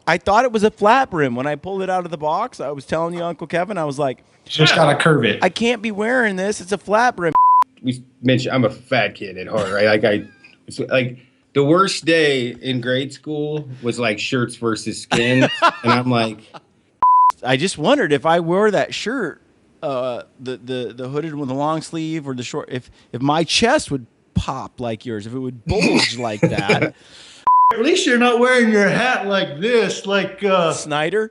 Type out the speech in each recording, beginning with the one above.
I thought it was a flat brim. When I pulled it out of the box, I was telling you, Uncle Kevin, I was like, just gotta curve it. I can't be wearing this. It's a flat brim. We mentioned I'm a fat kid at heart, right? It's like the worst day in grade school was like shirts versus skins, and I'm like, I just wondered if I wore that shirt, the hooded with the long sleeve or the short, if my chest would pop like yours, if it would bulge like that. At least you're not wearing your hat like this, like Snyder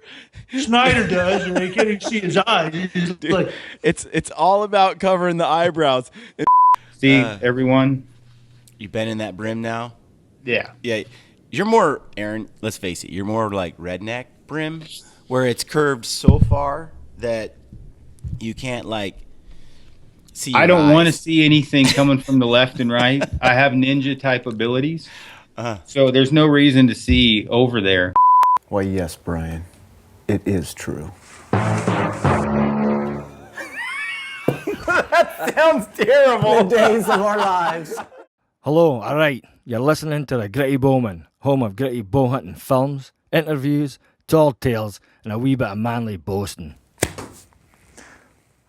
does, or you can't even see his eyes. Dude, like, it's all about covering the eyebrows. See, everyone, you bending that brim now? Yeah. You're more, Aaron. Let's face it. You're more like redneck brim, where it's curved so far that you can't like see. I don't want to see anything coming from the left and right. I have ninja type abilities. So there's no reason to see over there. Why, yes, Brian, it is true. That sounds terrible. The days of our lives. Hello, all right. You're listening to the Gritty Bowmen, home of gritty bow hunting films, interviews, tall tales, and a wee bit of manly boasting.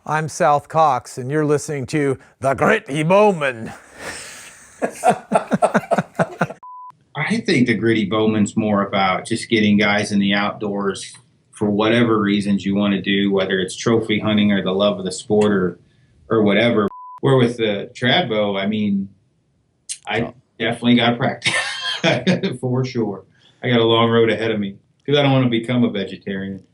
I'm South Cox, and you're listening to the Gritty Bowmen. I think the Gritty Bowman's more about just getting guys in the outdoors for whatever reasons you want to do, whether it's trophy hunting or the love of the sport or whatever. Where with the trad bow, I mean, I definitely got to practice for sure. I got a long road ahead of me because I don't want to become a vegetarian.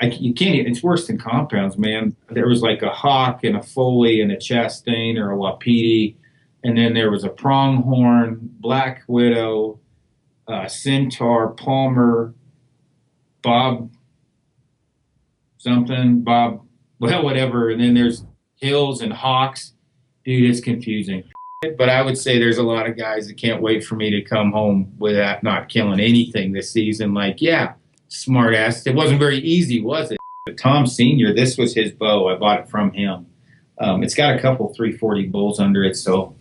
You can't. It's worse than compounds, man. There was like a hawk and a foley and a chastain or a wapiti. And then there was a pronghorn, black widow, centaur, palmer, bob something, whatever. And then there's hills and hawks. Dude, it's confusing. But I would say there's a lot of guys that can't wait for me to come home without not killing anything this season. Like, yeah, smart ass. It wasn't very easy, was it? But Tom Sr., this was his bow. I bought it from him. It's got a couple 340 bulls under it, so...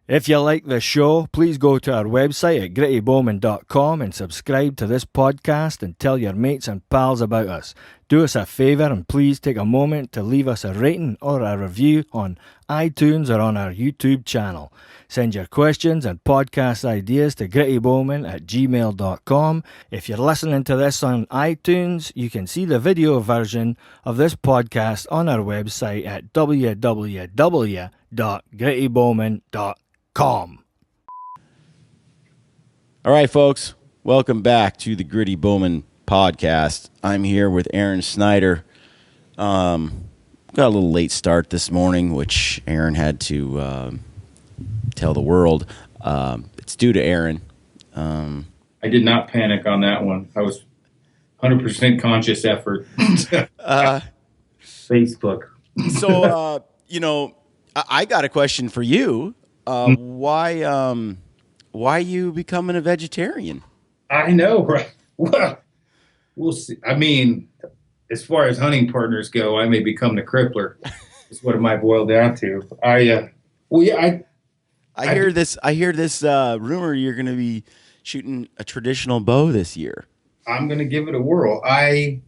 If you like the show, please go to our website at grittybowmen.com and subscribe to this podcast and tell your mates and pals about us. Do us a favour and please take a moment to leave us a rating or a review on iTunes or on our YouTube channel. Send your questions and podcast ideas to grittybowmen@gmail.com. If you're listening to this on iTunes, you can see the video version of this podcast on our website at www.grittybowmen.com. All right, folks, welcome back to the Gritty Bowmen podcast. I'm here with Aron Snyder. Got a little late start this morning, which Aaron had to tell the world. It's due to Aaron. I did not panic on that one. I was 100% conscious effort. Facebook. So, I got a question for you. Why you becoming a vegetarian? I know, right? Well, we'll see. I mean, as far as hunting partners go, I may become the crippler. Is what it might boil down to. I hear this rumor you're going to be shooting a traditional bow this year. I'm going to give it a whirl. I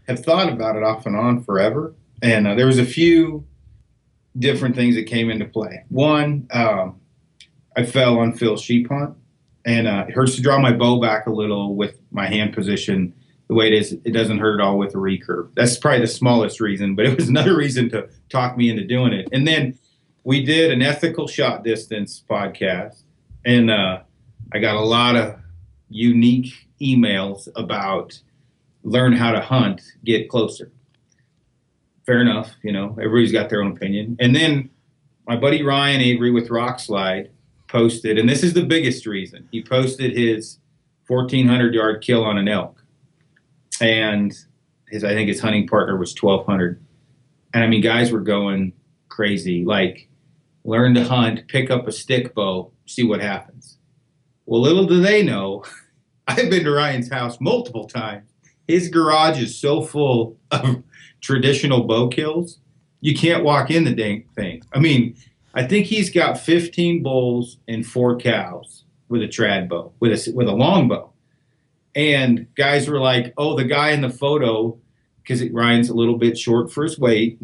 have thought about it off and on forever, and there was a few different things that came into play. One, I fell on Phil's sheep hunt, and it hurts to draw my bow back a little with my hand position the way it is. It doesn't hurt at all with the recurve. That's probably the smallest reason, but it was another reason to talk me into doing it. And then we did an ethical shot distance podcast, and I got a lot of unique emails about learn how to hunt, get closer. Fair enough, everybody's got their own opinion. And then my buddy Ryan Avery with Rock Slide posted, and this is the biggest reason, he posted his 1,400-yard kill on an elk. And I think his hunting partner was 1,200. And I mean, guys were going crazy, like, learn to hunt, pick up a stick bow, see what happens. Well, little do they know, I've been to Ryan's house multiple times. His garage is so full of traditional bow kills, you can't walk in the dang thing. I mean, I think he's got 15 bulls and 4 cows with a trad bow, with a long bow. And guys were like, oh, the guy in the photo, because Ryan's a little bit short for his weight.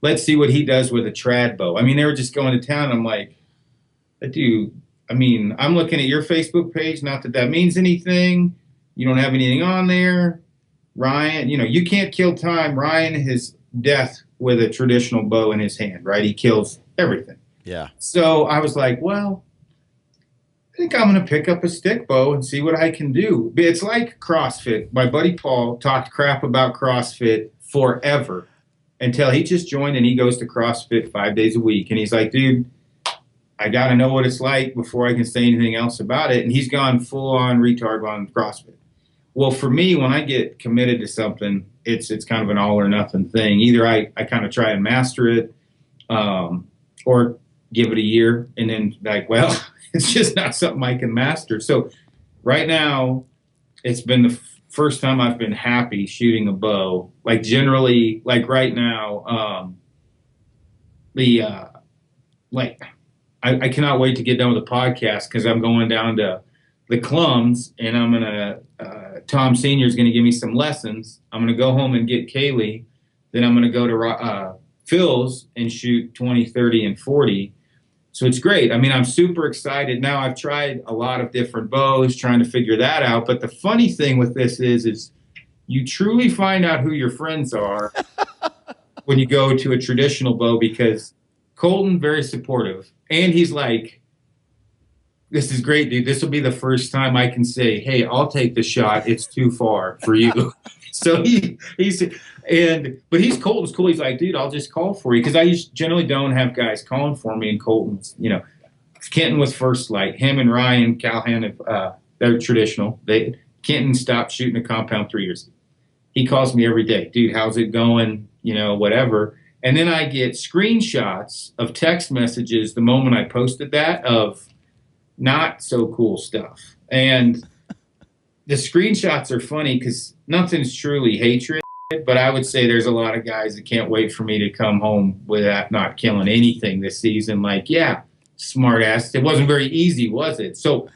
Let's see what he does with a trad bow. I mean, they were just going to town. I'm like, dude, I mean, I'm looking at your Facebook page. Not that that means anything. You don't have anything on there. Ryan, you can't kill time. Ryan has death with a traditional bow in his hand, right? He kills everything. Yeah. So I was like, well, I think I'm going to pick up a stick bow and see what I can do. It's like CrossFit. My buddy Paul talked crap about CrossFit forever until he just joined and he goes to CrossFit 5 days a week. And he's like, dude, I got to know what it's like before I can say anything else about it. And he's gone full on retard on CrossFit. Well, for me, when I get committed to something, it's kind of an all or nothing thing. Either I kind of try and master it, or give it a year and then like, well, it's just not something I can master. So right now, it's been the first time I've been happy shooting a bow. Like generally, like right now, I cannot wait to get done with the podcast because I'm going down to the Clums and I'm going to, Tom Sr. is going to give me some lessons. I'm going to go home and get Kaylee. Then I'm going to go to Phil's and shoot 20, 30, and 40. So it's great. I mean, I'm super excited. Now I've tried a lot of different bows trying to figure that out. But the funny thing with this is you truly find out who your friends are when you go to a traditional bow because Colton, very supportive. And he's like, this is great, dude. This will be the first time I can say, hey, I'll take the shot. It's too far for you. So but he's Colton's cool. He's like, dude, I'll just call for you. Because I generally don't have guys calling for me. And Colton's, Kenton was First Light. Him and Ryan Callahan, they're traditional. Kenton stopped shooting a compound 3 years ago. He calls me every day. Dude, how's it going? Whatever. And then I get screenshots of text messages the moment I posted that of not so cool stuff. And the screenshots are funny because nothing's truly hatred, but I would say there's a lot of guys that can't wait for me to come home without not killing anything this season. Like, yeah, smart ass. It wasn't very easy, was it? So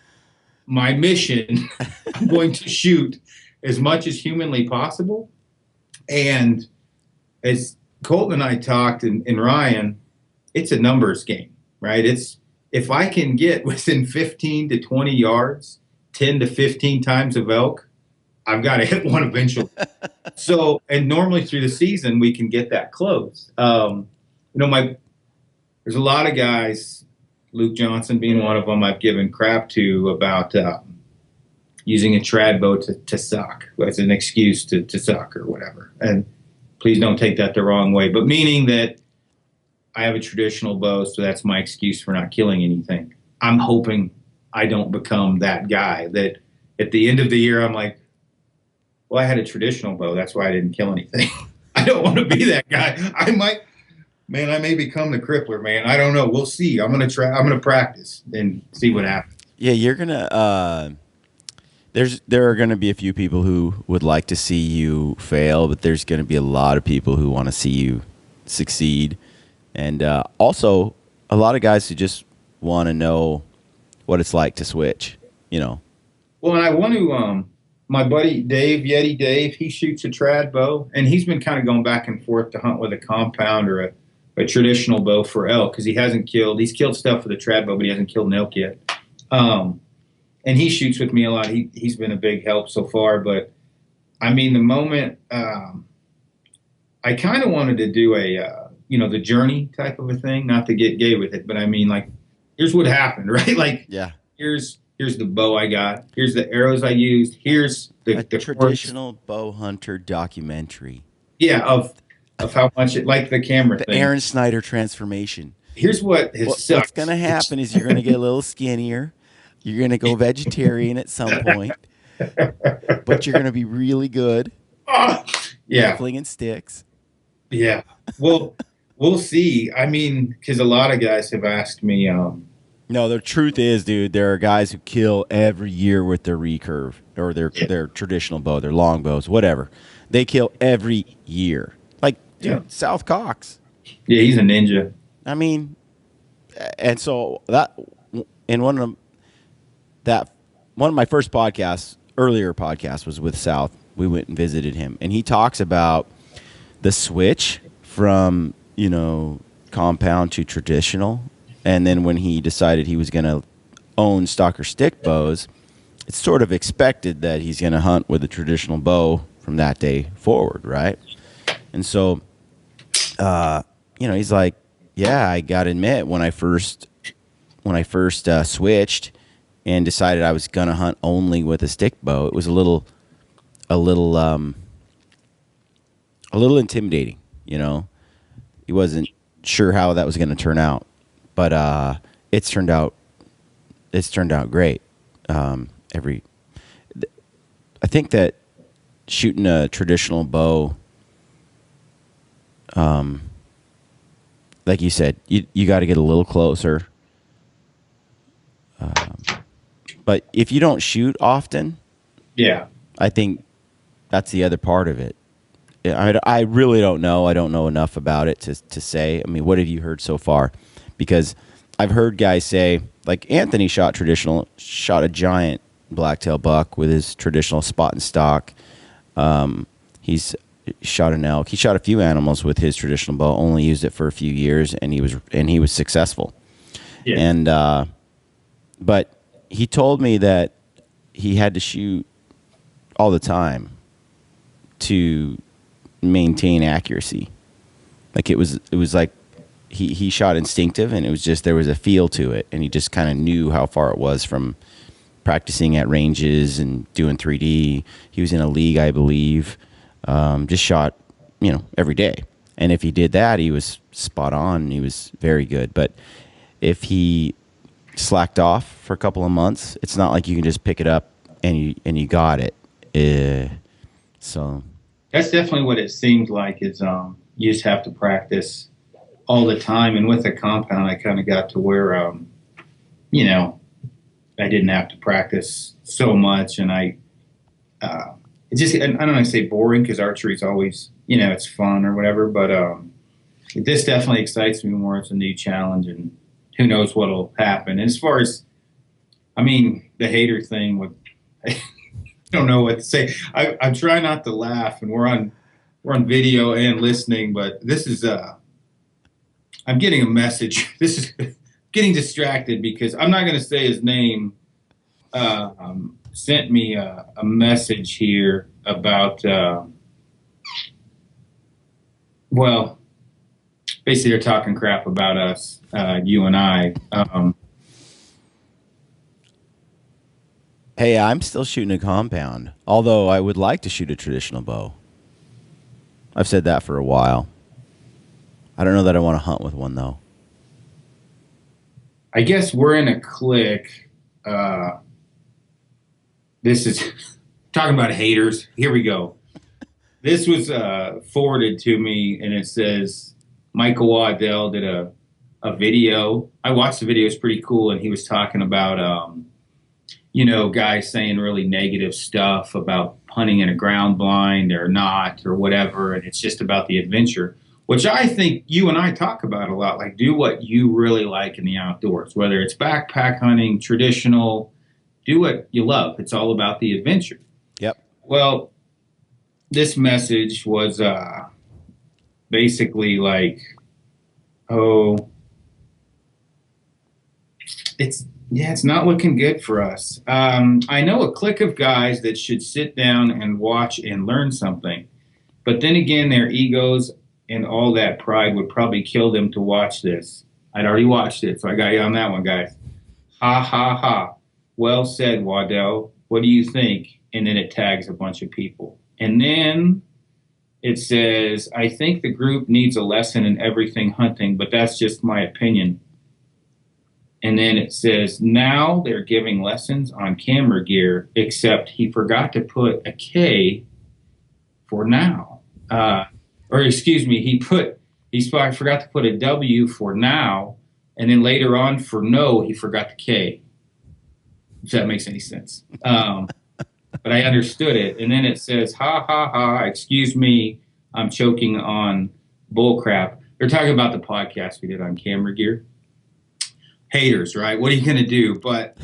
my mission, I'm going to shoot as much as humanly possible. And as Colton and I talked, and Ryan, it's a numbers game, right? If I can get within 15 to 20 yards, 10 to 15 times of elk, I've got to hit one eventually. So, and normally through the season, we can get that close. There's a lot of guys, Luke Johnson being one of them, I've given crap to about using a trad bow to suck as an excuse to suck or whatever. And please don't take that the wrong way, but meaning that I have a traditional bow, so that's my excuse for not killing anything. I'm hoping I don't become that guy that at the end of the year, I'm like, well, I had a traditional bow. That's why I didn't kill anything. I don't want to be that guy. I may become the crippler, man. I don't know. We'll see. I'm going to practice and see what happens. Yeah, you're going to, there are going to be a few people who would like to see you fail, but there's going to be a lot of people who want to see you succeed. And also a lot of guys who just want to know what it's like to switch, Well, and I want to, my buddy Dave, Yeti Dave, he shoots a trad bow, and he's been kind of going back and forth to hunt with a compound or a traditional bow for elk because he's killed stuff with a trad bow, but he hasn't killed an elk yet. And he shoots with me a lot. He's been a big help so far, but I mean, the moment I kind of wanted to do the journey type of a thing, not to get gay with it, but I mean, like, here's what happened, right? Like, yeah, here's the bow I got. Here's the arrows I used. Here's the traditional bow hunter documentary. Yeah, of how much it, like the camera the thing. Aron Snyder transformation. Here's what has sucked. What's going to happen is you're going to get a little skinnier. You're going to go vegetarian at some point, but you're going to be really good. Yeah, flinging sticks. Yeah. Well, we'll see. I mean, because a lot of guys have asked me. No, the truth is, dude, there are guys who kill every year with their recurve or their traditional bow, their long bows, whatever. They kill every year. Like, dude, South Cox. Yeah, he's a ninja. I mean, and so that in one of my first podcasts, earlier podcast was with South. We went and visited him, and he talks about the switch from, compound to traditional. And then when he decided he was going to own stock or stick bows, it's sort of expected that he's going to hunt with a traditional bow from that day forward, right? And so, he's like, yeah, I got to admit, when I first switched and decided I was going to hunt only with a stick bow, it was a little intimidating. He wasn't sure how that was going to turn out, but it's turned out great. I think that shooting a traditional bow, like you said, you got to get a little closer. But if you don't shoot often, Yeah. I think that's the other part of it. I really don't know. I don't know enough about it to say. I mean, what have you heard so far? Because I've heard guys say, like Anthony shot a giant blacktail buck with his traditional spot and stock. He's shot an elk. He shot a few animals with his traditional bow. Only used it for a few years, and he was successful. Yeah. And but he told me that he had to shoot all the time to maintain accuracy. Like it was like he shot instinctive, and it was just, there was a feel to it, and he just kind of knew how far it was from practicing at ranges and doing 3D. He was in a league, I believe. Just shot, every day. And if he did that, he was spot on. He was very good. But if he slacked off for a couple of months, it's not like you can just pick it up and you got it. So That's definitely what it seems like, is you just have to practice all the time. And with the compound, I kind of got to where, I didn't have to practice so much. And I don't want to say boring, because archery is always, it's fun or whatever. But this definitely excites me more. It's a new challenge, and who knows what'll happen. And as far as, the hater thing, I don't know what to say. I'm trying not to laugh, and we're on video and listening, but this is I'm getting a message. This is getting distracted because I'm not going to say his name. Sent me a message here about basically they're talking crap about us, you and I. hey, I'm still shooting a compound, although I would like to shoot a traditional bow. I've said that for a while. I don't know that I want to hunt with one, though. I guess we're in a clique. This is talking about haters. Here we go. This was forwarded to me, and it says Michael Waddell did a video. I watched the video. It's pretty cool, and he was talking about guys saying really negative stuff about hunting in a ground blind or not or whatever, and it's just about the adventure, which I think you and I talk about a lot. Like, do what you really like in the outdoors, whether it's backpack hunting, traditional. Do what you love. It's all about the adventure. Yep. Well, this message was basically like, it's not looking good for us. I know a clique of guys that should sit down and watch and learn something. But then again, their egos and all that pride would probably kill them to watch this. I'd already watched it, so I got you on that one, guys. Ha, ha, ha. Well said, Waddell. What do you think? And then it tags a bunch of people. And then it says, I think the group needs a lesson in everything hunting, but that's just my opinion. And then it says, now they're giving lessons on camera gear, except he forgot to put a K for now. He forgot to put a W for now, and then later on for no, he forgot the K. If that makes any sense. But I understood it. And then it says, ha, ha, ha, excuse me, I'm choking on bull crap. They're talking about the podcast we did on camera gear. Haters, right? What are you going to do? But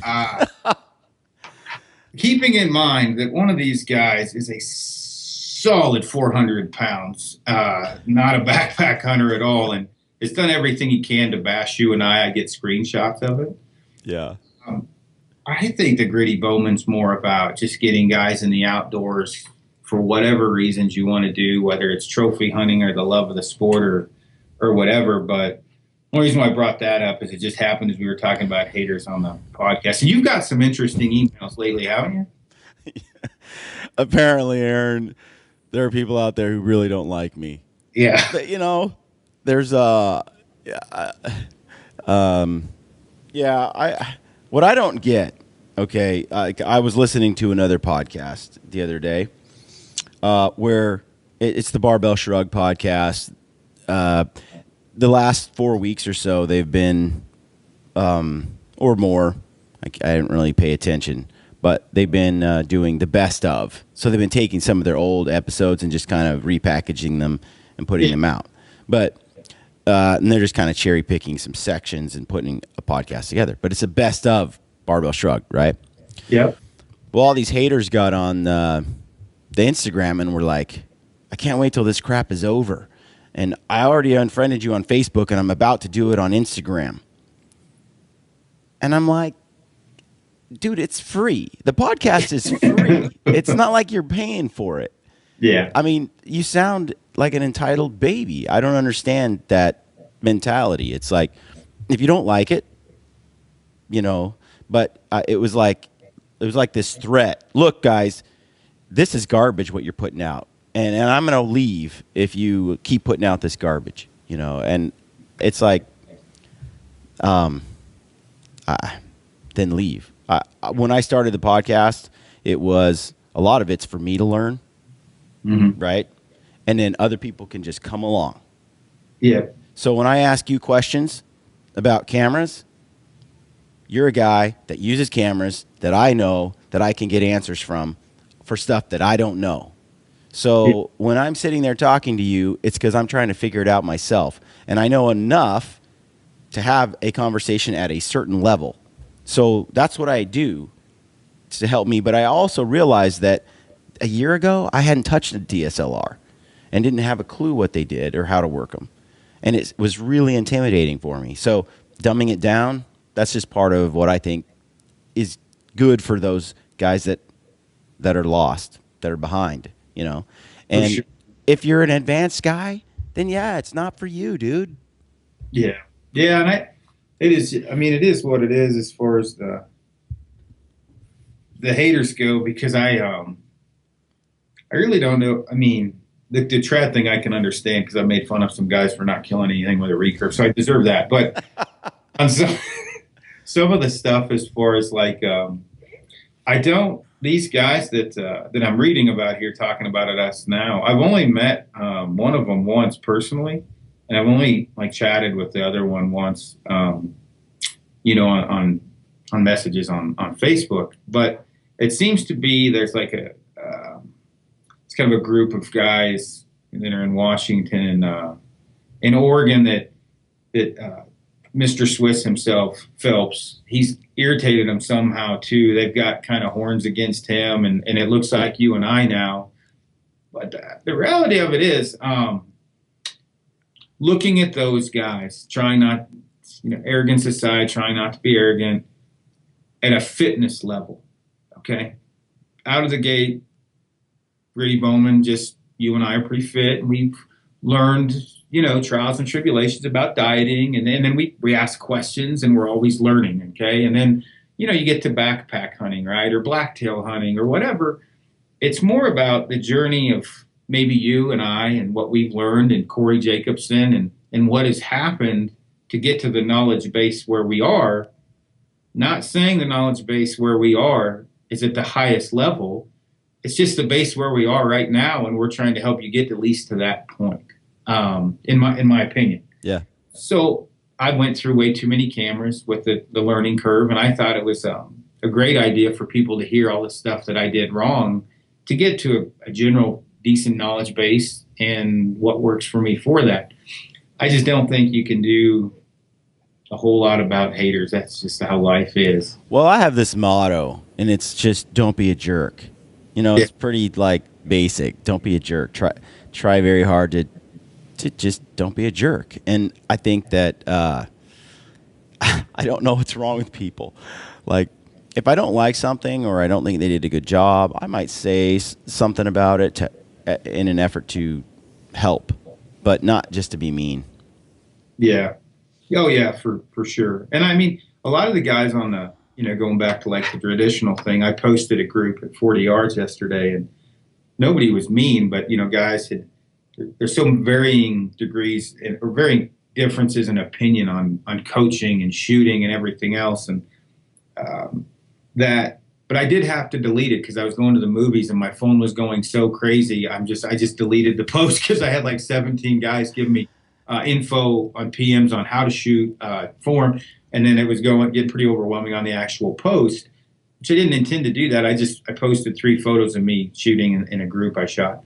keeping in mind that one of these guys is a solid 400 pounds, not a backpack hunter at all, and has done everything he can to bash you and I get screenshots of it. Yeah. I think the Gritty Bowman's more about just getting guys in the outdoors for whatever reasons you want to do, whether it's trophy hunting or the love of the sport or whatever. But the only reason why I brought that up is it just happened as we were talking about haters on the podcast. And you've got some interesting emails lately, haven't you? Apparently, Aaron, there are people out there who really don't like me. Yeah. But, you know, there's what I don't get. Okay, I was listening to another podcast the other day where it's the Barbell Shrug podcast. The last 4 weeks or so, they've been, or more, I didn't really pay attention, but they've been doing the best of. So they've been taking some of their old episodes and just kind of repackaging them and putting them out. But and they're just kind of cherry picking some sections and putting a podcast together. But it's a best of Barbell Shrug, right? Yep. Well, all these haters got on the Instagram and were like, I can't wait till this crap is over. And I already unfriended you on Facebook, and I'm about to do it on Instagram. And I'm like, dude, it's free. The podcast is free. It's not like you're paying for it. Yeah. I mean, you sound like an entitled baby. I don't understand that mentality. It's like, if you don't like it, you know, but it was like this threat. Look, guys, this is garbage what you're putting out. And I'm going to leave if you keep putting out this garbage, you know. And it's like, then leave. When I started the podcast, it was a lot of it's for me to learn, right? And then other people can just come along. Yeah. So when I ask you questions about cameras, you're a guy that uses cameras that I know that I can get answers from for stuff that I don't know. So when I'm sitting there talking to you, it's because I'm trying to figure it out myself. And I know enough to have a conversation at a certain level. So that's what I do to help me. But I also realized that a year ago, I hadn't touched a DSLR and didn't have a clue what they did or how to work them. And it was really intimidating for me. So dumbing it down, that's just part of what I think is good for those guys that are lost, that are behind. You know, and sure. If you're an advanced guy, then yeah, it's not for you, dude. Yeah. Yeah. And it is what it is as far as the haters go, because I really don't know. I mean, the trad thing I can understand because I made fun of some guys for not killing anything with a recurve, so I deserve that. But on some of the stuff as far as like, these guys that I'm reading about here talking about it us now, I've only met one of them once personally, and I've only like chatted with the other one once, you know, on messages on Facebook. But it seems to be there's like it's kind of a group of guys that are in Washington and in Oregon that Mr. Swiss himself, Phelps, he's irritated them somehow too. They've got kind of horns against him, and it looks like you and I now. But the reality of it is, looking at those guys, trying not, you know, arrogance aside, trying not to be arrogant at a fitness level, okay? Out of the gate, Gritty Bowmen, just you and I are pretty fit, and we've learned, you know, trials and tribulations about dieting, and then we ask questions, and we're always learning, okay? And then, you know, you get to backpack hunting, right, or blacktail hunting or whatever. It's more about the journey of maybe you and I and what we've learned, and Corey Jacobson, and what has happened to get to the knowledge base where we are. Not saying the knowledge base where we are is at the highest level. It's just the base where we are right now, and we're trying to help you get at least to that point. In my opinion. Yeah. So I went through way too many cameras with the learning curve, and I thought it was a great idea for people to hear all the stuff that I did wrong to get to a general decent knowledge base and what works for me for that. I just don't think you can do a whole lot about haters. That's just how life is. Well, I have this motto, and it's just don't be a jerk. You know, Yeah. it's pretty like basic. Don't be a jerk. Try very hard to just don't be a jerk. And I think that I don't know what's wrong with people. Like, if I don't like something or I don't think they did a good job, I might say something about it in an effort to help, but not just to be mean. Yeah. Oh yeah, for sure. And I mean, a lot of the guys on the, going back to like the traditional thing, I posted a group at 40 yards yesterday, and nobody was mean, but guys there's so varying degrees or varying differences in opinion on coaching and shooting and everything else. And but I did have to delete it because I was going to the movies and my phone was going so crazy. I just deleted the post because I had like 17 guys giving me info on PMs on how to shoot form, and then it was getting pretty overwhelming on the actual post, which I didn't intend to do that. I posted 3 photos of me shooting in a group I shot.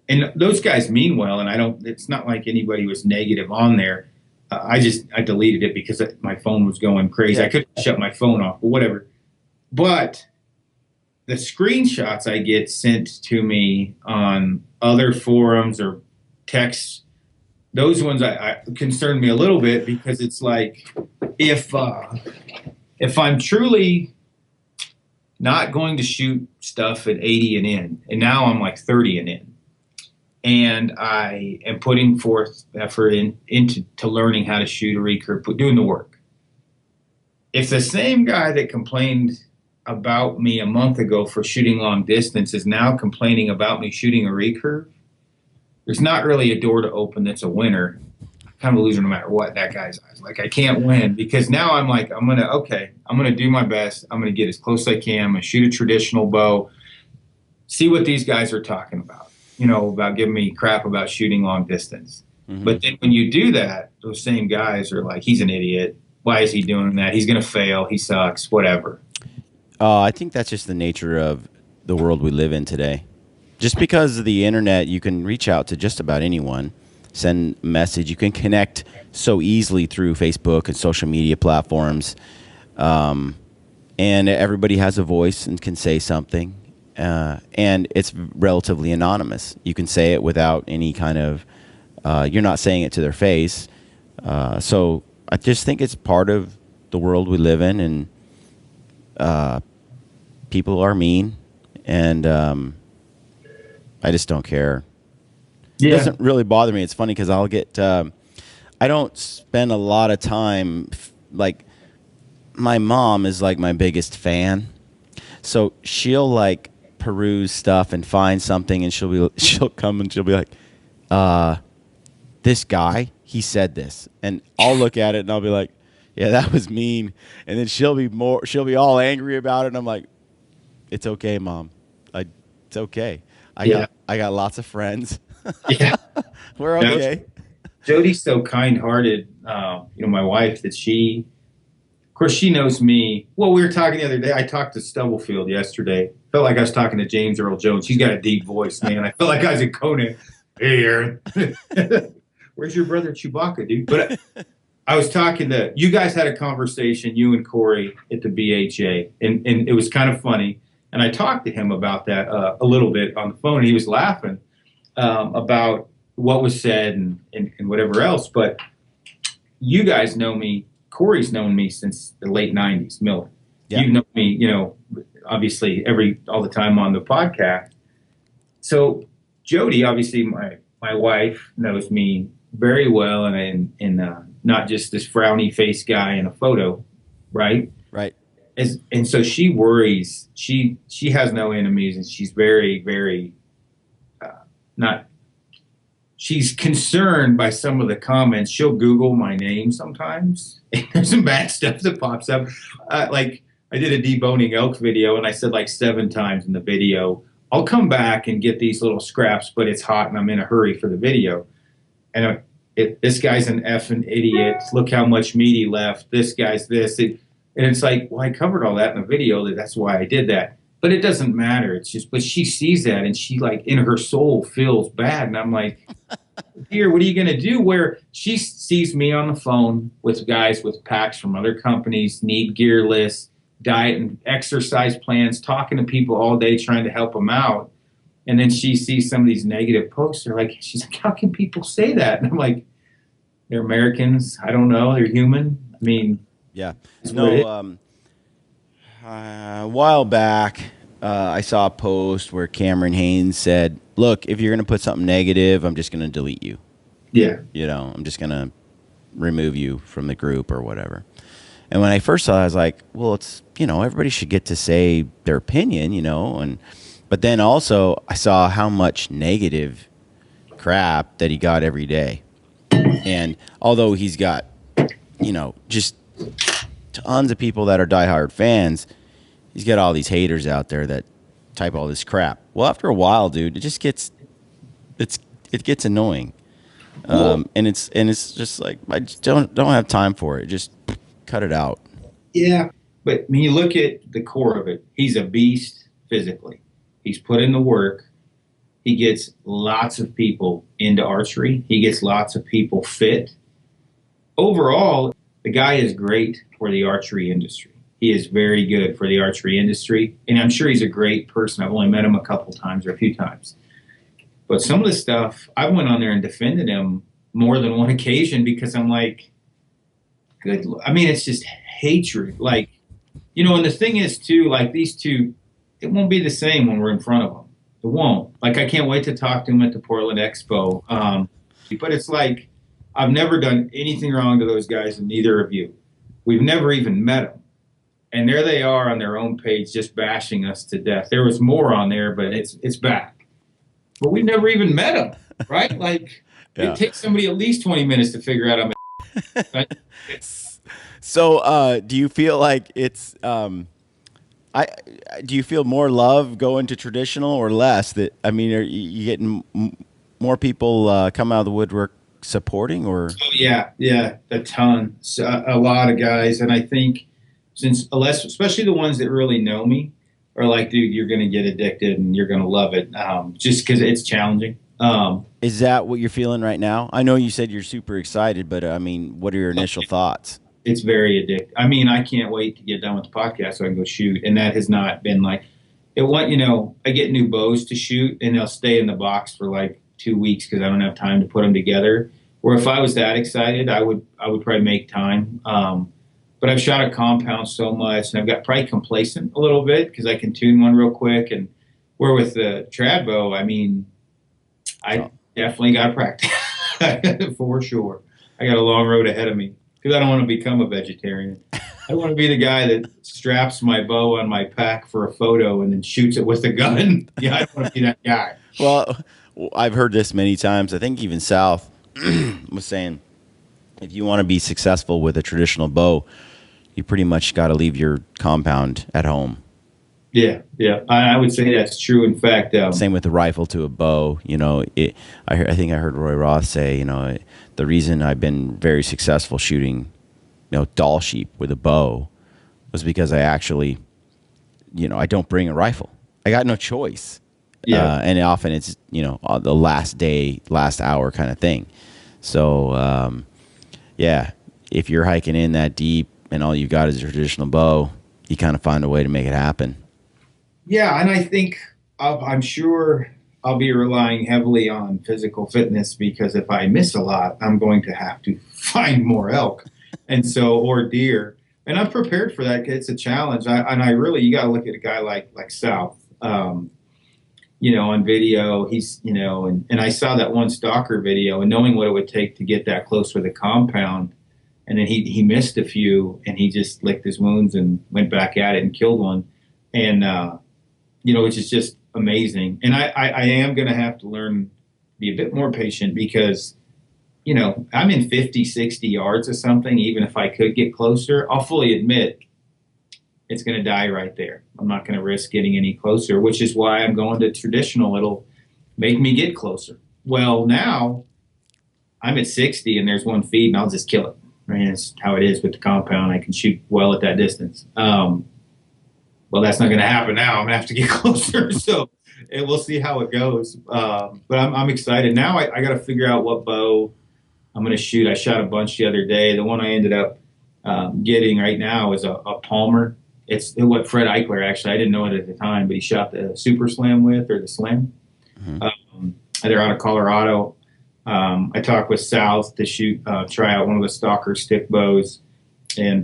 And those guys mean well, and it's not like anybody was negative on there. I deleted it because my phone was going crazy. Yeah. I couldn't shut my phone off, but whatever. But the screenshots I get sent to me on other forums or texts, those ones I concern me a little bit, because it's like, if I'm truly not going to shoot stuff at 80 and in, and now I'm like 30 and in, and I am putting forth effort into learning how to shoot a recurve, doing the work. If the same guy that complained about me a month ago for shooting long distance is now complaining about me shooting a recurve, there's not really a door to open that's a winner. I'm kind of a loser no matter what, that guy's eyes. Like, I can't win, because now I'm like, I'm going to do my best. I'm going to get as close as I can. I'm going to shoot a traditional bow, see what these guys are talking about, about giving me crap about shooting long distance. Mm-hmm. But then when you do that, those same guys are like, he's an idiot. Why is he doing that? He's going to fail. He sucks, whatever. I think that's just the nature of the world we live in today. Just because of the internet, you can reach out to just about anyone, send a message. You can connect so easily through Facebook and social media platforms. And everybody has a voice and can say something. And it's relatively anonymous. You can say it without any kind of, you're not saying it to their face. So I just think it's part of the world we live in, and people are mean, and I just don't care. Yeah. It doesn't really bother me. It's funny because I'll get, I don't spend a lot of time, like, my mom is like my biggest fan. So she'll like peruse stuff and find something, and she'll come and she'll be like, this guy, he said this. And I'll look at it and I'll be like, yeah, that was mean. And then she'll be all angry about it. And I'm like, it's okay, Mom. It's okay. I got lots of friends. Yeah. We're okay. Jody's so kind-hearted. My wife, that of course, she knows me. Well, we were talking the other day. I talked to Stubblefield yesterday. Felt like I was talking to James Earl Jones. He's got a deep voice, man. I felt like I was in Conan. Hey, Aaron. Where's your brother Chewbacca, dude? But I was talking to, you guys had a conversation, you and Corey, at the BHA, and it was kind of funny. And I talked to him about that a little bit on the phone, and he was laughing about what was said and whatever else. But you guys know me. Corey's known me since the late 90s, Miller. Yeah. You've known me, obviously all the time on the podcast. So Jody, obviously my wife, knows me very well, and not just this frowny face guy in a photo, right? Right. And so she worries. She has no enemies, and she's very, very she's concerned by some of the comments. She'll Google my name sometimes, and there's some bad stuff that pops up. Like, I did a deboning elk video, and I said like 7 times in the video, I'll come back and get these little scraps, but it's hot and I'm in a hurry for the video. And this guy's an effing idiot. Look how much meat he left. This guy's this. And it's like, well, I covered all that in the video. That's why I did that. But it doesn't matter. It's just, but she sees that, and she, like, in her soul feels bad. And I'm like, Here, what are you going to do? Where she sees me on the phone with guys with packs from other companies, need gear lists, diet and exercise plans, talking to people all day, trying to help them out. And then she sees some of these negative posts. She's like, how can people say that? And I'm like, they're Americans. I don't know. They're human. I mean, Yeah. it's what it is. A while back, I saw a post where Cameron Haynes said, "Look, if you're going to put something negative, I'm just going to delete you. Yeah. I'm just going to remove you from the group or whatever." And when I first saw it, I was like, well, it's, everybody should get to say their opinion, but then also I saw how much negative crap that he got every day. And although he's got, just tons of people that are diehard fans, he's got all these haters out there that type all this crap. Well, after a while, dude, it gets annoying. And it's just like, I just don't have time for it. Just cut it out. Yeah. But when you look at the core of it, he's a beast physically. He's put in the work. He gets lots of people into archery. He gets lots of people fit. Overall, the guy is great for the archery industry. He is very good for the archery industry. And I'm sure he's a great person. I've only met him a couple times or a few times. But some of the stuff, I went on there and defended him more than one occasion because I'm like, it's just hatred. And the thing is, too, these two, it won't be the same when we're in front of them. It won't. I can't wait to talk to him at the Portland Expo. But it's like, I've never done anything wrong to those guys, and neither of you. We've never even met them. And there they are on their own page just bashing us to death. There was more on there, but it's back. But we've never even met them, right? Yeah. It takes somebody at least 20 minutes to figure out I'm right? So, do you feel like it's do you feel more love going to traditional or less? Are you getting more people come out of the woodwork supporting, or? Oh, yeah, a ton. So, a lot of guys, and I think especially the ones that really know me are like, dude, you're going to get addicted and you're going to love it, just because it's challenging. Is that what you're feeling right now? I know you said you're super excited, but what are your initial thoughts? It's very addictive. I can't wait to get done with the podcast so I can go shoot. And that has not been I get new bows to shoot and they'll stay in the box for 2 weeks because I don't have time to put them together. Or if I was that excited, I would probably make time. But I've shot a compound so much and I've got probably complacent a little bit because I can tune one real quick. And where with the trad bow, I definitely got to practice for sure. I got a long road ahead of me. Because I don't want to become a vegetarian. I want to be the guy that straps my bow on my pack for a photo and then shoots it with a gun. Yeah, I don't want to be that guy. Well, I've heard this many times. I think even South was saying, if you want to be successful with a traditional bow, you pretty much got to leave your compound at home. Yeah. I would say that's true. In fact, same with the rifle to a bow. I think I heard Roy Roth say, the reason I've been very successful shooting, doll sheep with a bow was because I actually, I don't bring a rifle. I got no choice. Yeah. And often it's, the last day, last hour kind of thing. So, if you're hiking in that deep and all you've got is a traditional bow, you kind of find a way to make it happen. Yeah, and I think I'm sure I'll be relying heavily on physical fitness because if I miss a lot, I'm going to have to find more elk or deer. And I'm prepared for that. It's a challenge. You got to look at a guy like South, on video. He's, and I saw that one stalker video and knowing what it would take to get that close with a compound. And then he missed a few and he just licked his wounds and went back at it and killed one. And, which is just amazing. And I am going to have to learn to be a bit more patient because, I'm in 50, 60 yards or something. Even if I could get closer, I'll fully admit it's going to die right there. I'm not going to risk getting any closer, which is why I'm going to traditional. It'll make me get closer. Well, now I'm at 60 and there's one feed and I'll just kill it. Right? That's how it is with the compound. I can shoot well at that distance. Well, that's not going to happen now. I'm going to have to get closer. So and we'll see how it goes. But I'm excited. Now I got to figure out what bow I'm going to shoot. I shot a bunch the other day. The one I ended up getting right now is a Palmer. It's what Fred Eichler, actually, I didn't know it at the time, but he shot the Super Slam with, or the Slam. They're out of Colorado. I talked with South to try out one of the Stalker stick bows. And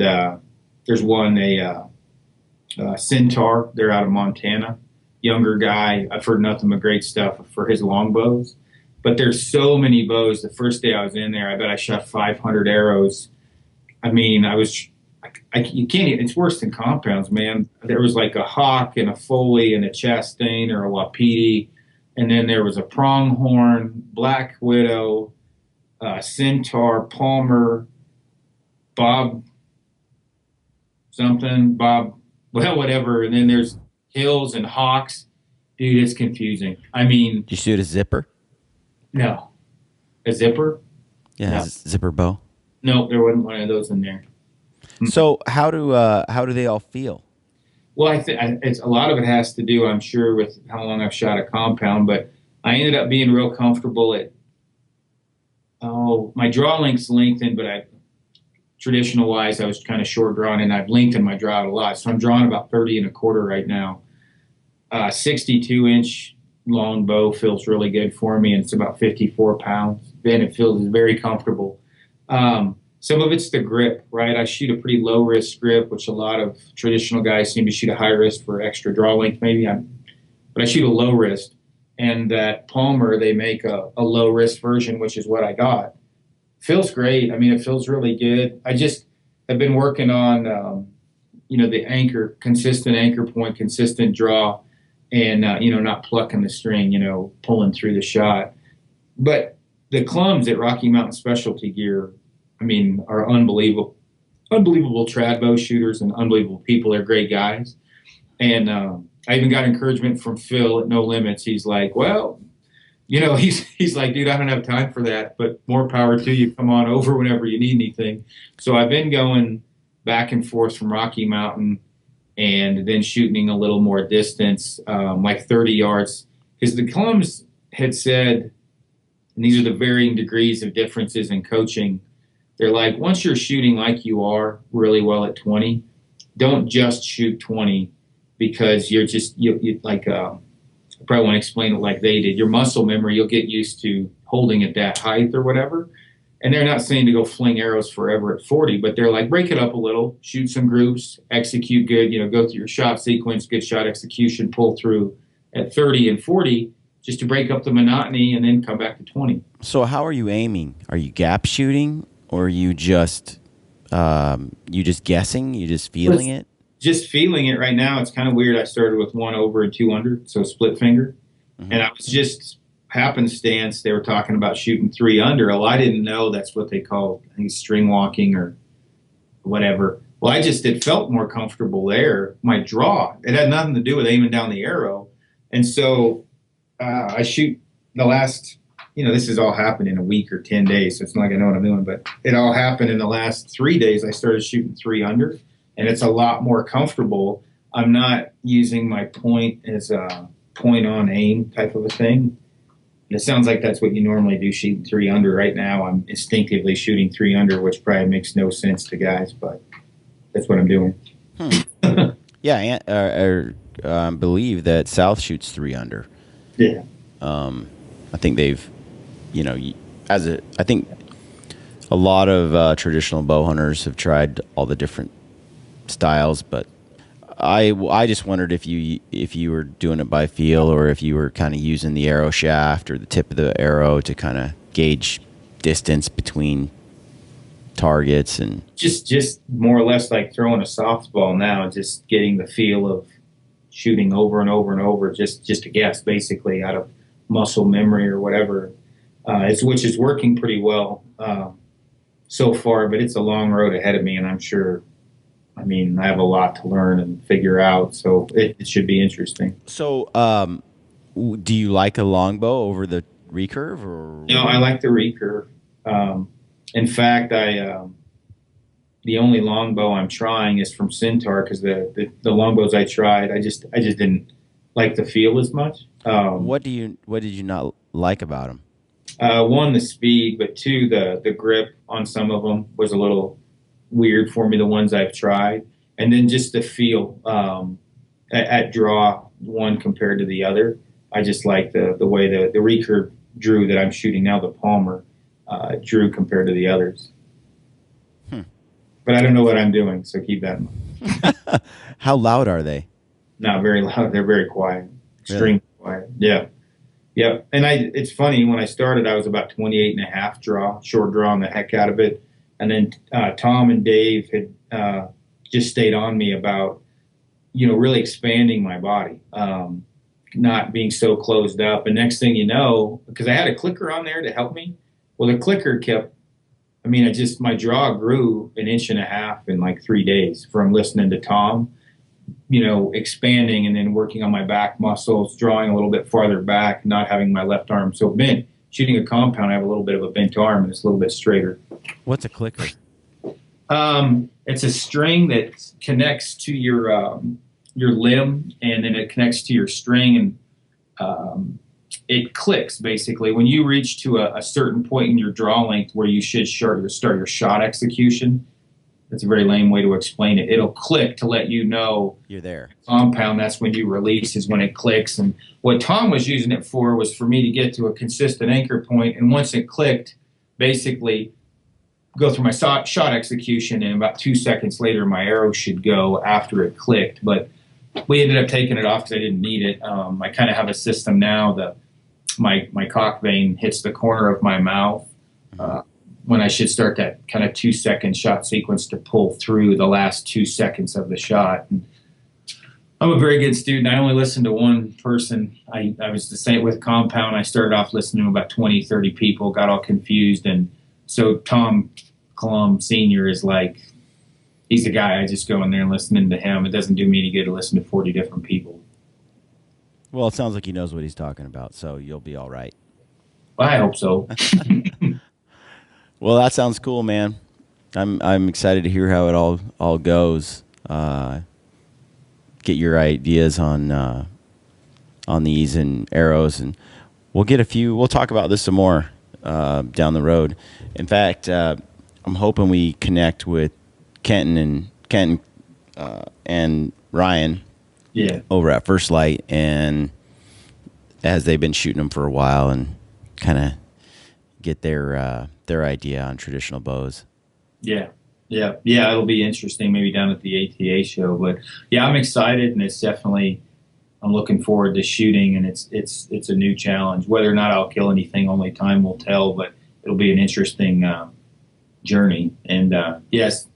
there's one, a Centaur. They're out of Montana. Younger guy. I've heard nothing but great stuff for his long bows. But there's so many bows. The first day I was in there, I bet I shot 500 arrows. I mean, you can't even, it's worse than compounds, man. There was like a Hawk and a Foley and a Chastain or a Wapiti. And then there was a Pronghorn, Black Widow, Centaur, Palmer, Bob something, well, whatever. And then there's Hills and Hawks. Dude, it's confusing. I mean. Did you shoot a zipper? No. A zipper? Yeah, No. zipper bow. No, there wasn't one of those in there. So how do they all feel? Well, it's a lot of it has to do, I'm sure, with how long I've shot a compound. But I ended up being real comfortable at my draw length's lengthened, but traditional wise, I was kind of short drawn, and I've lengthened my draw out a lot. So I'm drawing about 30 1/4 right now. 62-inch long bow feels really good for me, and it's about 54 pounds. Then it feels very comfortable. Some of it's the grip, right? I shoot a pretty low wrist grip, which a lot of traditional guys seem to shoot a high wrist for extra draw length, maybe. But I shoot a low wrist, and that Palmer, they make a low wrist version, which is what I got. Feels great. I mean, it feels really good. I just have been working on, the anchor, consistent anchor point, consistent draw, and not plucking the string, pulling through the shot. But the clums at Rocky Mountain Specialty Gear, I mean, are unbelievable trad bow shooters and unbelievable people. They're great guys. And I even got encouragement from Phil at No Limits. He's like, well, he's like, dude, I don't have time for that, but more power to you. Come on over whenever you need anything. So I've been going back and forth from Rocky Mountain and then shooting a little more distance, like 30 yards. Because the clums had said, and these are the varying degrees of differences in coaching, they're like, once you're shooting like you are really well at 20, don't just shoot 20 because you like, I probably want to explain it like they did. Your muscle memory, you'll get used to holding at that height or whatever. And they're not saying to go fling arrows forever at 40, but they're like, break it up a little, shoot some groups, execute good, go through your shot sequence, good shot execution, pull through at 30 and 40 just to break up the monotony and then come back to 20. So how are you aiming? Are you gap shooting? Or are you just guessing? You just feeling it? Just feeling it right now. It's kind of weird. I started with 1 over and 2 under, so split finger. Mm-hmm. And I was just happenstance. They were talking about shooting 3 under. Well, I didn't know that's what they call, I think, string walking or whatever. Well, it felt more comfortable there. My draw, it had nothing to do with aiming down the arrow. And so I shoot the last, this has all happened in a week or 10 days, so it's not like I know what I'm doing, but it all happened in the last 3 days. I started shooting 3 under, and it's a lot more comfortable. I'm not using my point as a point on aim type of a thing. And it sounds like that's what you normally do, shooting 3 under. Right now, I'm instinctively shooting 3 under, which probably makes no sense to guys, but that's what I'm doing. Yeah, I believe that South shoots 3 under. Yeah. I think they've, I think a lot of traditional bow hunters have tried all the different styles, but I just wondered if you were doing it by feel or if you were kind of using the arrow shaft or the tip of the arrow to kind of gauge distance between targets and just more or less like throwing a softball now, just getting the feel of shooting over and over and over, just to guess basically out of muscle memory or whatever. Which is working pretty well so far, but it's a long road ahead of me, and I'm sure. I mean, I have a lot to learn and figure out, so it should be interesting. So, do you like a longbow over the recurve, or? No, I like the recurve. In fact, the only longbow I'm trying is from Centaur because the longbows I tried, I just didn't like the feel as much. What did you not like about them? One, the speed, but two, the grip on some of them was a little weird for me, the ones I've tried. And then just the feel at draw, one compared to the other. I just like the way the recurve drew that I'm shooting now, the Palmer, drew compared to the others. But I don't know what I'm doing, so keep that in mind. How loud are they? Not very loud. They're very quiet. Extremely quiet. Yeah. Yep. And it's funny, when I started, I was about 28 and a half draw, short drawing the heck out of it. And then Tom and Dave had just stayed on me about, really expanding my body, not being so closed up. And next thing you know, because I had a clicker on there to help me, well, the clicker kept, my draw grew an inch and a half in like 3 days from listening to Tom, expanding and then working on my back muscles, drawing a little bit farther back, not having my left arm so bent. Shooting a compound, I have a little bit of a bent arm and it's a little bit straighter. What's a clicker? It's a string that connects to your limb, and then it connects to your string, and it clicks basically when you reach to a certain point in your draw length where you should start your shot execution. That's a very lame way to explain it. It'll click to let you know You're there. Compound, that's when you release, is when it clicks. And what Tom was using it for was for me to get to a consistent anchor point, and once it clicked, basically go through my shot execution, and about 2 seconds later my arrow should go after it clicked. But we ended up taking it off because I didn't need it. I kind of have a system now that my cock vein hits the corner of my mouth when I should start that kind of 2 second shot sequence to pull through the last 2 seconds of the shot. And I'm a very good student. I only listened to one person. I was the same with compound. I started off listening to about 20, 30 people, got all confused. And so Tom Klum Sr. is like, he's the guy. I just go in there and listen to him. It doesn't do me any good to listen to 40 different people. Well, it sounds like he knows what he's talking about, so you'll be all right. Well, I hope so. Well, that sounds cool, man. I'm excited to hear how it all goes. Get your ideas on these and arrows, and we'll talk about this some more down the road. In fact, I'm hoping we connect with Kenton and Ryan over at First Light, and as they've been shooting them for a while, and kind of get their idea on traditional bows. Yeah, it'll be interesting, maybe down at the ATA show. But yeah, I'm excited, and it's definitely, I'm looking forward to shooting, and it's a new challenge. Whether or not I'll kill anything, only time will tell, but it'll be an interesting journey. And yes, as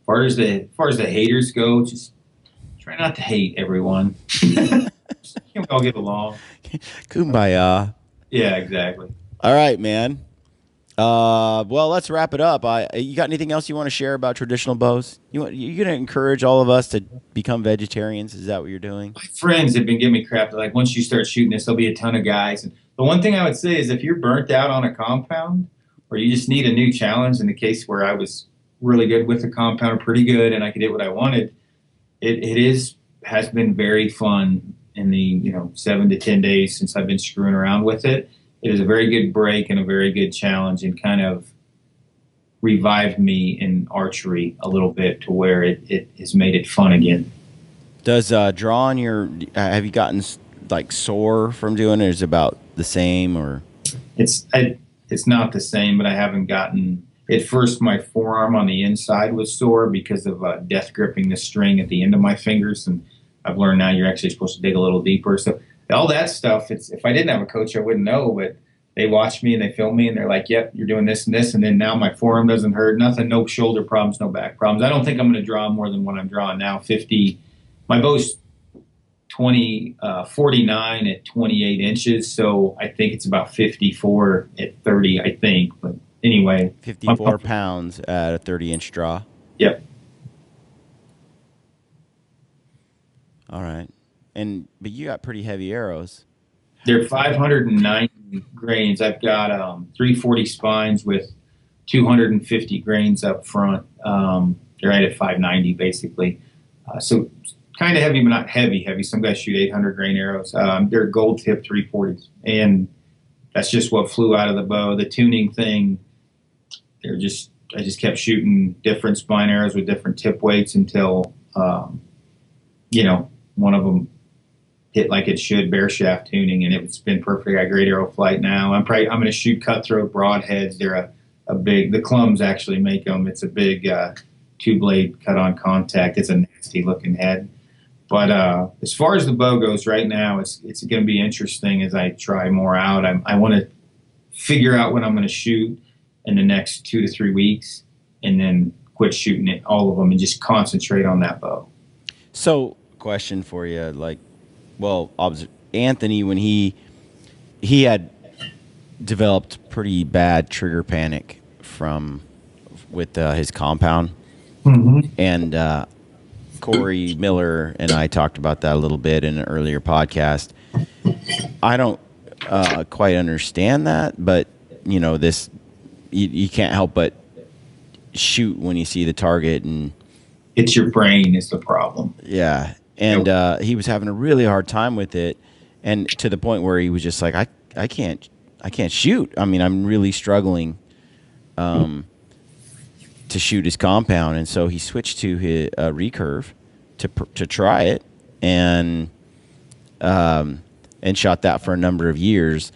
far as the haters go, just try not to hate everyone. All get along. Kumbaya. Yeah, exactly. All right, man. Well, let's wrap it up. You got anything else you want to share about traditional bows? You're going to encourage all of us to become vegetarians? Is that what you're doing? My friends have been giving me crap. Like, once you start shooting this, there'll be a ton of guys. And the one thing I would say is, if you're burnt out on a compound, or you just need a new challenge, in the case where I was really good with the compound, pretty good, and I could hit what I wanted, has been very fun in the 7 to 10 days since I've been screwing around with it. It is a very good break and a very good challenge, and kind of revived me in archery a little bit to where it has made it fun again. Does drawing have you gotten like sore from doing it? Is it about the same, or? It's not the same, but I haven't gotten. At first, my forearm on the inside was sore because of death gripping the string at the end of my fingers, and I've learned now you're actually supposed to dig a little deeper. So all that stuff, if I didn't have a coach, I wouldn't know, but they watch me and they film me and they're like, yep, you're doing this and this. And then now my forearm doesn't hurt, nothing, no shoulder problems, no back problems. I don't think I'm going to draw more than what I'm drawing now. 50, my bow's 49 at 28 inches. So I think it's about 54 at 30, I think. But anyway. 54 pounds at a 30-inch draw. Yep. All right. But you got pretty heavy arrows. They're 590 grains. I've got 340 spines with 250 grains up front. They're right at 590 basically. So kind of heavy, but not heavy. Heavy. Some guys shoot 800 grain arrows. They're gold tip 340s, and that's just what flew out of the bow. The tuning thing, I just kept shooting different spine arrows with different tip weights until, one of them hit like it should, bare shaft tuning, and it's been perfect. I got great arrow flight now. I'm going to shoot cutthroat broadheads. They're a big, the Clums actually make them. It's a big 2-blade cut on contact. It's a nasty looking head. But as far as the bow goes right now, it's going to be interesting as I try more out. I want to figure out what I'm going to shoot in the next 2 to 3 weeks, and then quit shooting it, all of them, and just concentrate on that bow. So, question for you, Anthony, when he had developed pretty bad trigger panic with his compound, and Corey Miller and I talked about that a little bit in an earlier podcast. I don't quite understand that, but you can't help but shoot when you see the target, and it's your brain is the problem. Yeah. And he was having a really hard time with it, and to the point where he was just like, I can't shoot. I mean, I'm really struggling to shoot his compound, and so he switched to his recurve to try it, and shot that for a number of years.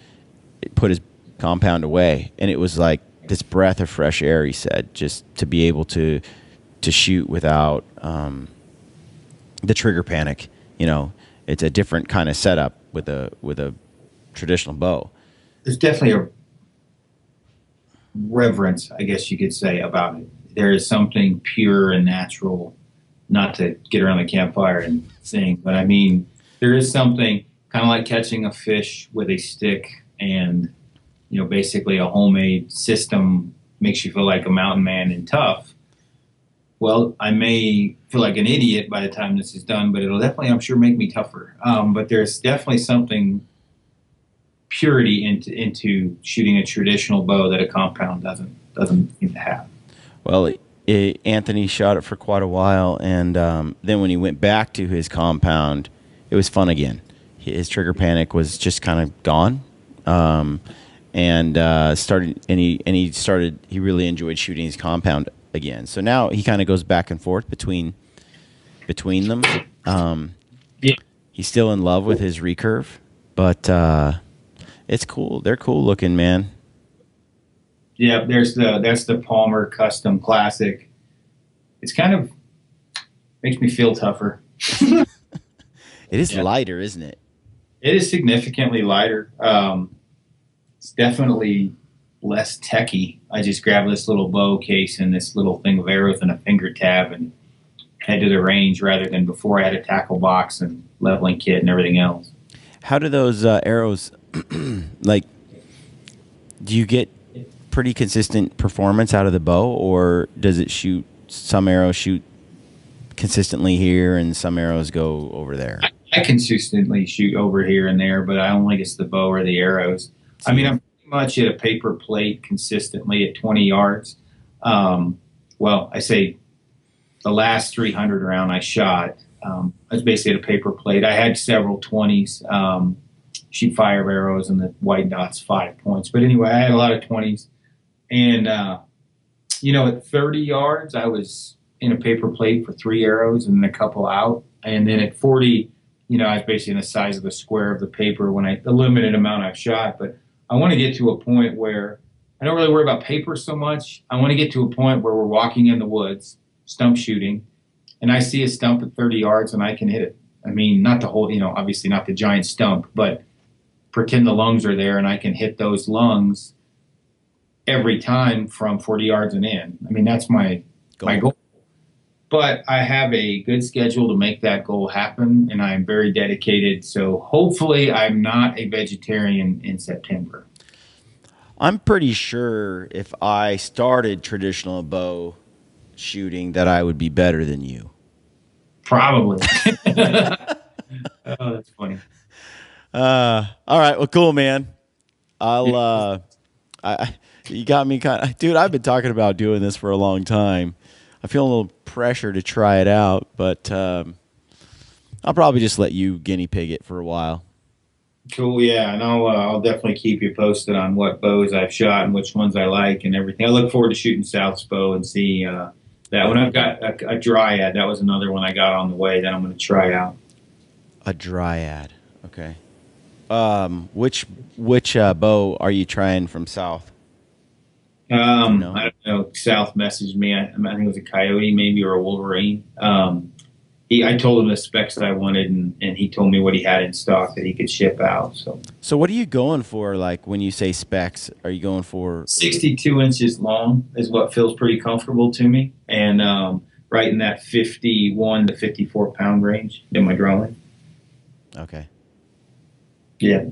It put his compound away, and it was like this breath of fresh air. He said, just to be able to shoot without the trigger panic. It's a different kind of setup with a traditional bow. There's definitely a reverence, I guess you could say, about it. There is something pure and natural, not to get around the campfire and sing, but I mean, there is something kind of like catching a fish with a stick, and basically a homemade system makes you feel like a mountain man and tough. Well, I may feel like an idiot by the time this is done, but it'll definitely, I'm sure, make me tougher. But there's definitely something purity into shooting a traditional bow that a compound doesn't seem to have. Well, Anthony shot it for quite a while, and then when he went back to his compound, it was fun again. His trigger panic was just kind of gone, he really enjoyed shooting his compound again. So now he kind of goes back and forth between them. Yeah. He's still in love with his recurve, but it's cool. They're cool looking, man. Yeah, that's the Palmer Custom Classic. It's kind of makes me feel tougher. It is lighter, isn't it? It is significantly lighter. It's definitely less techy. I just grabbed this little bow case and this little thing of arrows and a finger tab and head to the range, rather than before I had a tackle box and leveling kit and everything else. How do those arrows, do you get pretty consistent performance out of the bow, or does it shoot, some arrows shoot consistently here and some arrows go over there? I consistently shoot over here and there, but I don't think it's the bow or the arrows. I mean, I'm pretty much at a paper plate consistently at 20 yards. I say the last 300 round I shot, I was basically at a paper plate. I had several 20s, shoot fire arrows, and the white dots 5 points. But anyway, I had a lot of 20s. And, at 30 yards, I was in a paper plate for 3 arrows and then a couple out. And then at 40, I was basically in the size of the square of the paper the limited amount I've shot. But I want to get to a point where I don't really worry about paper so much. I want to get to a point where we're walking in the woods, stump shooting, and I see a stump at 30 yards and I can hit it. I mean, not the whole, obviously not the giant stump, but pretend the lungs are there and I can hit those lungs every time from 40 yards and in. I mean, that's my goal. But I have a good schedule to make that goal happen, and I'm very dedicated. So hopefully I'm not a vegetarian in September. I'm pretty sure if I started traditional bow shooting that I would be better than you. Probably. Oh, that's funny. All right. Well, cool, man. You got me dude, I've been talking about doing this for a long time. I feel a little pressure to try it out, but I'll probably just let you guinea pig it for a while. Cool, yeah, and I'll definitely keep you posted on what bows I've shot and which ones I like and everything. I look forward to shooting South's bow and see that one. I've got a dryad. That was another one I got on the way that I'm going to try out. A dryad. Okay. Which bow are you trying from South? know? I don't know. South messaged me. I think it was a coyote, maybe, or a wolverine. I told him the specs that I wanted, and he told me what he had in stock that he could ship out. So what are you going for? Like when you say specs, are you going for 62 inches long is what feels pretty comfortable to me, and right in that 51 to 54 pound range in my drawing. Okay. Yeah.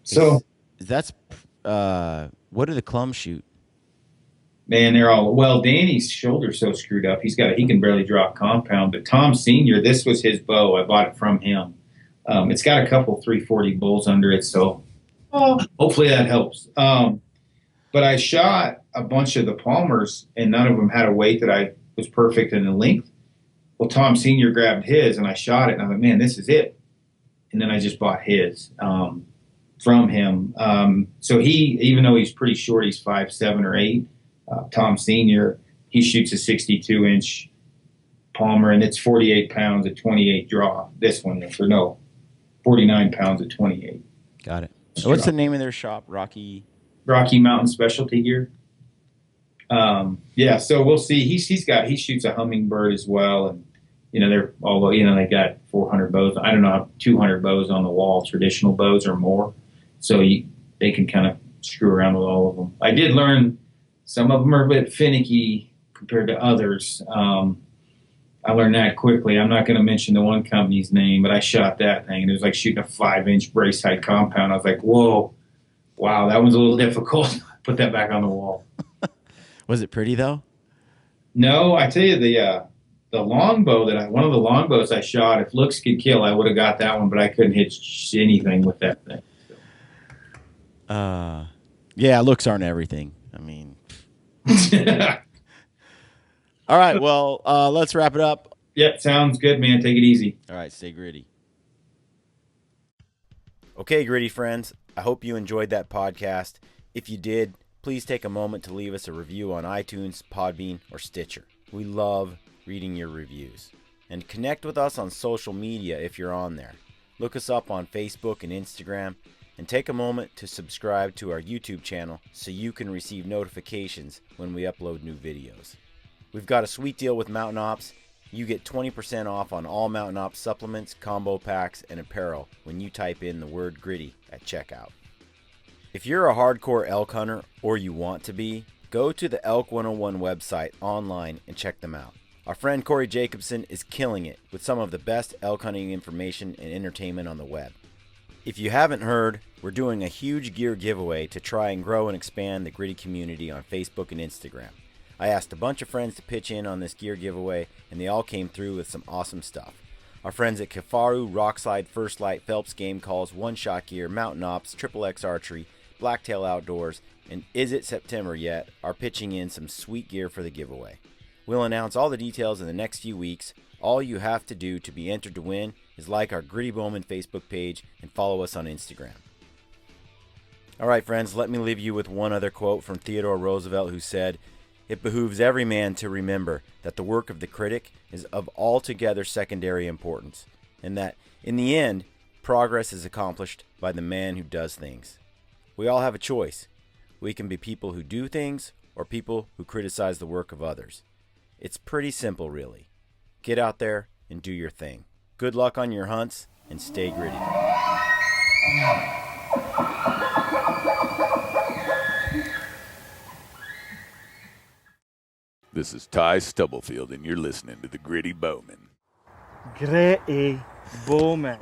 So that's what do the clumps shoot? man, they're all well. Danny's shoulder's so screwed up. He can barely draw a compound. But Tom Senior, this was his bow. I bought it from him. It's got a couple 340 bulls under it, so hopefully that helps. But I shot a bunch of the Palmers, and none of them had a weight that I was perfect in the length. Well, Tom Senior grabbed his, and I shot it, and I thought, man, this is it. And then I just bought his from him. So he, even though he's pretty short, he's 5'7" or 8. Tom Senior, he shoots a 62-inch Palmer, and it's 48 pounds at 28 draw. This one is, or no, 49 pounds at 28. Got it. So what's the name of their shop? Rocky Mountain Specialty Gear. Yeah, so we'll see. He shoots a hummingbird as well, and they got 400 bows. I don't know, 200 bows on the wall, traditional bows or more. So they can kind of screw around with all of them. I did learn some of them are a bit finicky compared to others. I learned that quickly. I'm not going to mention the one company's name, but I shot that thing, and it was like shooting a 5-inch brace height compound. I was like, whoa, wow, that one's a little difficult. Put that back on the wall. Was it pretty though? No, I tell you, the longbow one of the longbows I shot, if looks could kill, I would have got that one, but I couldn't hit anything with that thing. Yeah, looks aren't everything. I mean, all right, well, let's wrap it up. Yep, sounds good, man. Take it easy. All right, stay gritty. Okay, gritty friends, I hope you enjoyed that podcast. If you did, please take a moment to leave us a review on iTunes, Podbean, or Stitcher. We love reading your reviews. And connect with us on social media if you're on there. Look us up on Facebook and Instagram, and take a moment to subscribe to our YouTube channel so you can receive notifications when we upload new videos. We've got a sweet deal with Mountain Ops. You get 20% off on all Mountain Ops supplements, combo packs, and apparel when you type in the word gritty at checkout. If you're a hardcore elk hunter, or you want to be, go to the Elk 101 website online and check them out. Our friend Corey Jacobson is killing it with some of the best elk hunting information and entertainment on the web. If you haven't heard, we're doing a huge gear giveaway to try and grow and expand the gritty community on Facebook and Instagram. I asked a bunch of friends to pitch in on this gear giveaway, and they all came through with some awesome stuff. Our friends at Kifaru, Rockslide, First Light, Phelps Game Calls, One Shot Gear, Mountain Ops, Triple X Archery, Blacktail Outdoors, and Is It September Yet are pitching in some sweet gear for the giveaway. We'll announce all the details in the next few weeks. All you have to do to be entered to win is like our Gritty Bowmen Facebook page and follow us on Instagram. All right, friends, let me leave you with one other quote from Theodore Roosevelt, who said, "It behooves every man to remember that the work of the critic is of altogether secondary importance, and that, in the end, progress is accomplished by the man who does things." We all have a choice. We can be people who do things or people who criticize the work of others. It's pretty simple, really. Get out there and do your thing. Good luck on your hunts, and stay gritty. This is Ty Stubblefield, and you're listening to the Gritty Bowmen. Gritty Bowmen.